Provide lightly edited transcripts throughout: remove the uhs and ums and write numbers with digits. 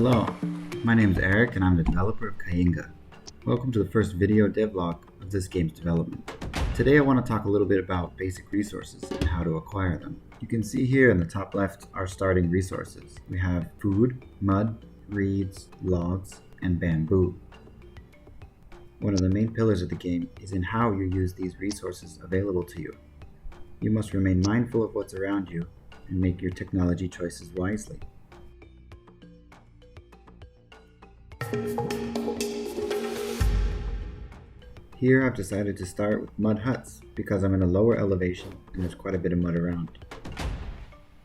Hello, my name is Eric and I'm the developer of Kayinga. Welcome to the first video devlog of this game's development. Today I want to talk a little bit about basic resources and how to acquire them. You can see here in the top left our starting resources. We have food, mud, reeds, logs, and bamboo. One of the main pillars of the game is in how you use these resources available to you. You must remain mindful of what's around you and make your technology choices wisely. Here I've decided to start with mud huts because I'm in a lower elevation and there's quite a bit of mud around.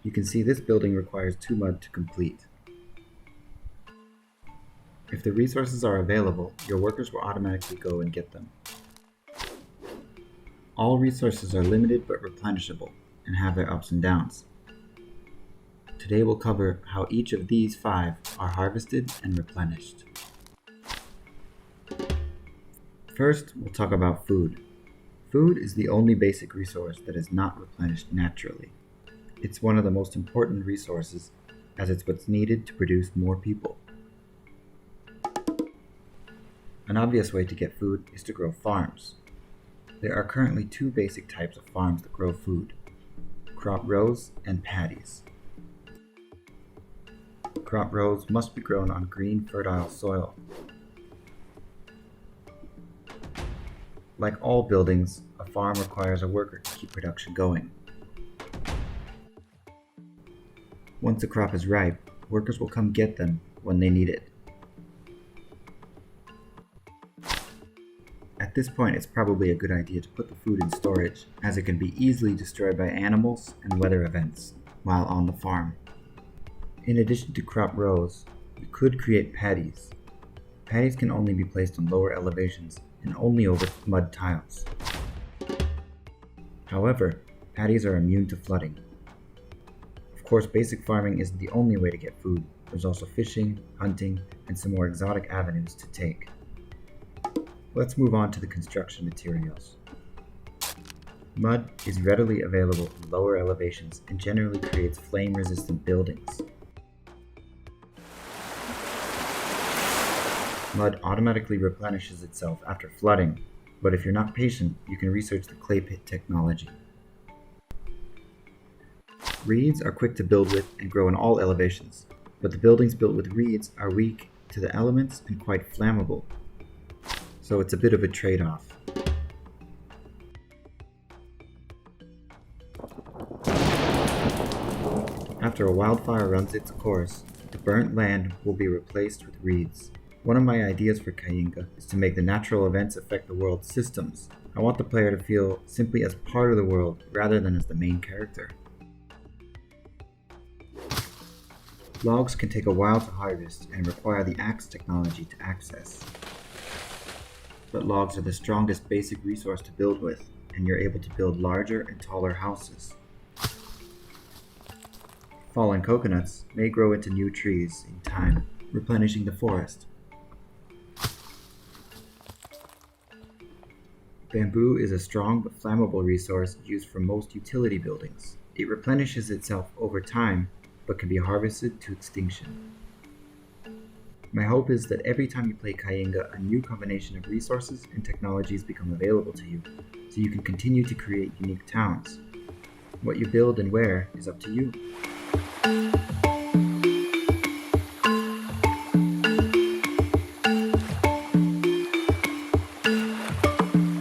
You can see this building requires 2 mud to complete. If the resources are available, your workers will automatically go and get them. All resources are limited but replenishable and have their ups and downs. Today we'll cover how each of these 5 are harvested and replenished. First, we'll talk about food. Food is the only basic resource that is not replenished naturally. It's one of the most important resources as it's what's needed to produce more people. An obvious way to get food is to grow farms. There are currently 2 basic types of farms that grow food: crop rows and paddies. Crop rows must be grown on green, fertile soil. Like all buildings, a farm requires a worker to keep production going. Once a crop is ripe, workers will come get them when they need it. At this point, it's probably a good idea to put the food in storage, as it can be easily destroyed by animals and weather events while on the farm. In addition to crop rows, you could create paddies. Paddies can only be placed on lower elevations and only over mud tiles. However, paddies are immune to flooding. Of course, basic farming isn't the only way to get food. There's also fishing, hunting, and some more exotic avenues to take. Let's move on to the construction materials. Mud is readily available in lower elevations and generally creates flame-resistant buildings. Mud automatically replenishes itself after flooding, but if you're not patient, you can research the clay pit technology. Reeds are quick to build with and grow in all elevations, but the buildings built with reeds are weak to the elements and quite flammable, so it's a bit of a trade-off. After a wildfire runs its course, the burnt land will be replaced with reeds. One of my ideas for Kayinga is to make the natural events affect the world's systems. I want the player to feel simply as part of the world rather than as the main character. Logs can take a while to harvest and require the axe technology to access. But logs are the strongest basic resource to build with, and you're able to build larger and taller houses. Fallen coconuts may grow into new trees in time, replenishing the forest. Bamboo is a strong but flammable resource used for most utility buildings. It replenishes itself over time, but can be harvested to extinction. My hope is that every time you play Kayinga, a new combination of resources and technologies become available to you, so you can continue to create unique towns. What you build and where is up to you.